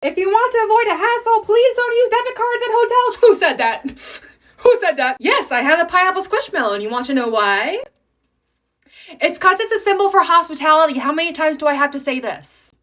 If you want to avoid a hassle, please don't use debit cards at hotels. Who said that? Who said that? Yes, I have a pineapple squishmallow. You want to know why? It's because it's a symbol for hospitality. How many times do I have to say this?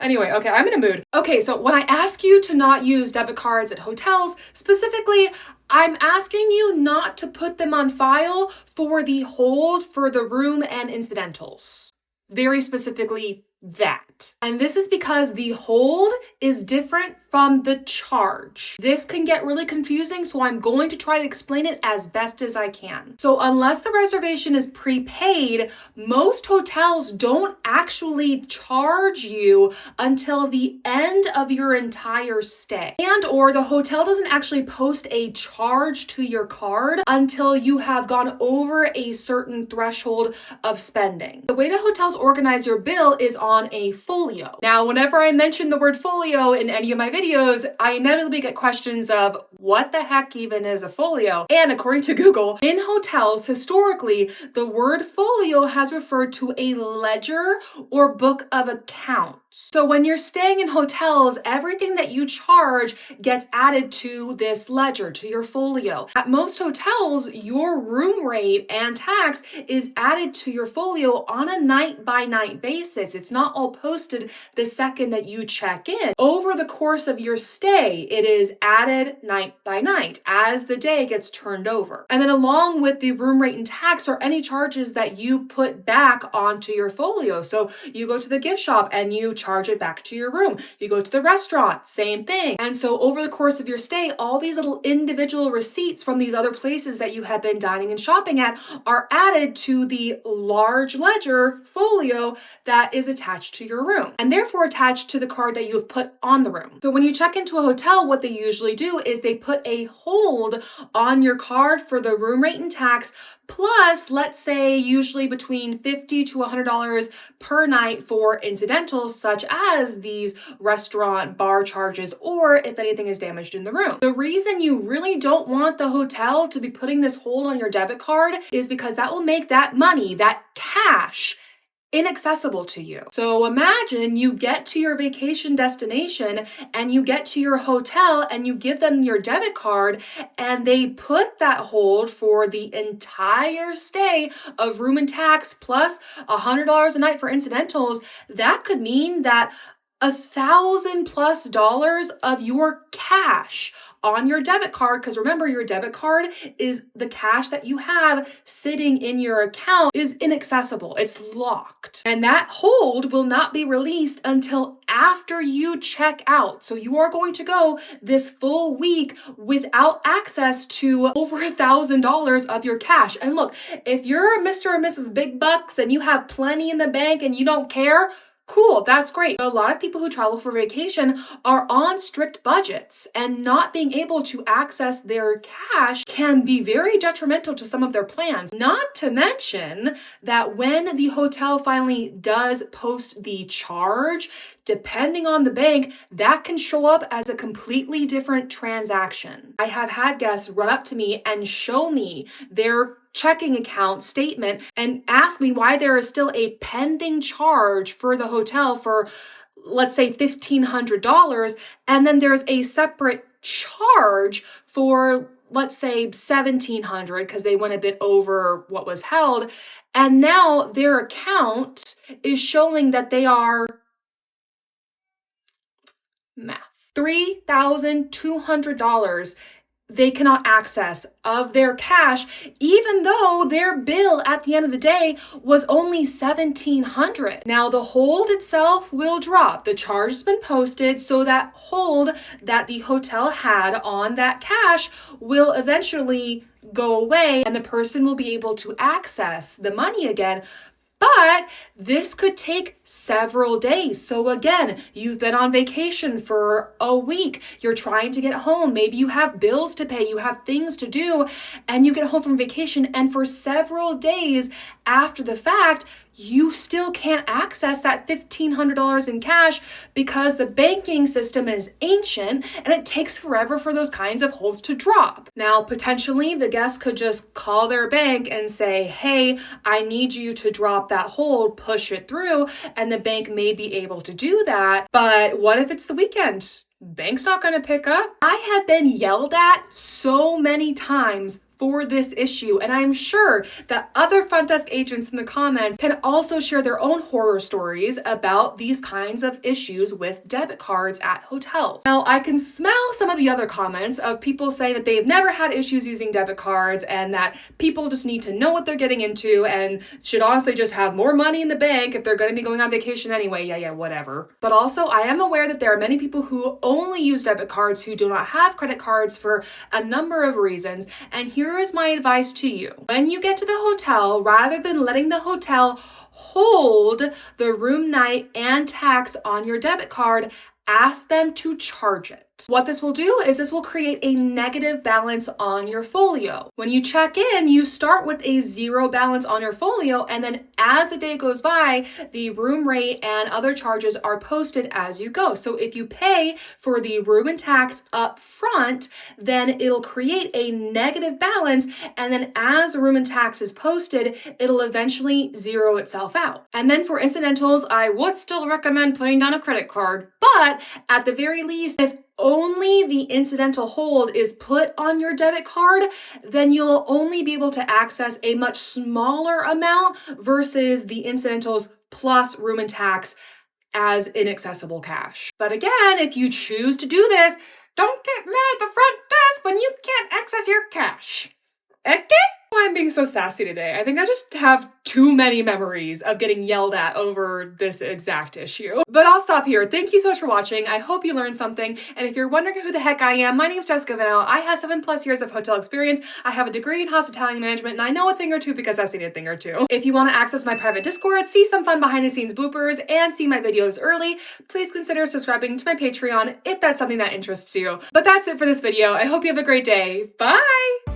Anyway, okay, I'm in a mood. Okay, so when I ask you to not use debit cards at hotels, specifically, I'm asking you not to put them on file for the hold for the room and incidentals. Very specifically, that. And this is because the hold is different from the charge. This can get really confusing, so I'm going to try to explain it as best as I can. So unless the reservation is prepaid, most hotels don't actually charge you until the end of your entire stay. And or the hotel doesn't actually post a charge to your card until you have gone over a certain threshold of spending. The way that hotels organize your bill is on a folio. Now, whenever I mention the word folio in any of my videos, I inevitably get questions of what the heck even is a folio? And according to Google, in hotels, historically, the word folio has referred to a ledger or book of accounts. So when you're staying in hotels, everything that you charge gets added to this ledger, to your folio. At most hotels, your room rate and tax is added to your folio on a night-by-night basis. It's not all posted the second that you check in. Over the course of your stay, it is added night by night as the day gets turned over. And then along with the room rate and tax are any charges that you put back onto your folio. So you go to the gift shop and you charge it back to your room. You go to the restaurant, same thing. And so over the course of your stay, all these little individual receipts from these other places that you have been dining and shopping at are added to the large ledger folio that is attached to your room and therefore attached to the card that you have put on the room. So when you check into a hotel, what they usually do is they put a hold on your card for the room rate and tax, plus, let's say, usually between $50 to $100 per night for incidentals, such as these restaurant bar charges, or if anything is damaged in the room. The reason you really don't want the hotel to be putting this hold on your debit card is because that will make that money, that cash, inaccessible to you. So imagine you get to your vacation destination and you get to your hotel and you give them your debit card and they put that hold for the entire stay of room and tax plus $100 a night for incidentals. That could mean that $1,000+ of your cash on your debit card, because remember, your debit card is the cash that you have sitting in your account is inaccessible. It's locked. And that hold will not be released until after you check out. So you are going to go this full week without access to over $1,000 of your cash. And look, if you're Mr. or Mrs. Big Bucks and you have plenty in the bank and you don't care, cool, that's great. A lot of people who travel for vacation are on strict budgets, and not being able to access their cash can be very detrimental to some of their plans. Not to mention that when the hotel finally does post the charge, depending on the bank, that can show up as a completely different transaction. I have had guests run up to me and show me their checking account statement and ask me why there is still a pending charge for the hotel for, let's say, $1,500, and then there's a separate charge for, let's say, $1,700 because they went a bit over what was held, and now their account is showing that they are $3,200 they cannot access of their cash, even though their bill at the end of the day was only $1,700. Now, the hold itself will drop. The charge has been posted, so that hold that the hotel had on that cash will eventually go away, and the person will be able to access the money again. But this could take several days. So again, you've been on vacation for a week. You're trying to get home. Maybe you have bills to pay. You have things to do. And you get home from vacation. And for several days after the fact, you still can't access that $1,500 in cash because the banking system is ancient and it takes forever for those kinds of holds to drop. Now, potentially the guest could just call their bank and say, hey, I need you to drop that hold, push it through, and the bank may be able to do that. But what if it's the weekend? Bank's not going to pick up. I have been yelled at so many times for this issue, and I'm sure that other front desk agents in the comments can also share their own horror stories about these kinds of issues with debit cards at hotels. Now, I can smell some of the other comments of people saying that they've never had issues using debit cards and that people just need to know what they're getting into and should honestly just have more money in the bank if they're going to be going on vacation anyway. Yeah, whatever. But also, I am aware that there are many people who only use debit cards who do not have credit cards for a number of reasons, and here is my advice to you. When you get to the hotel, rather than letting the hotel hold the room night and tax on your debit card, ask them to charge it. What this will do is this will create a negative balance on your folio. When you check in, you start with a 0 balance on your folio, and then as the day goes by, the room rate and other charges are posted as you go. So if you pay for the room and tax up front, then it'll create a negative balance, and then as the room and tax is posted, it'll eventually zero itself out. And then for incidentals, I would still recommend putting down a credit card, but at the very least, if only the incidental hold is put on your debit card, then you'll only be able to access a much smaller amount versus the incidentals plus room and tax as inaccessible cash. But again, if you choose to do this, don't get mad at the front desk when you can't access your cash. Okay? Why I'm being so sassy today. I think I just have too many memories of getting yelled at over this exact issue. But I'll stop here. Thank you so much for watching. I hope you learned something. And if you're wondering who the heck I am, my name is Jessica Vanell. I have 7+ years of hotel experience. I have a degree in hospitality management, and I know a thing or two because I've seen a thing or two. If you want to access my private Discord, see some fun behind the scenes bloopers, and see my videos early, please consider subscribing to my Patreon if that's something that interests you. But that's it for this video. I hope you have a great day. Bye!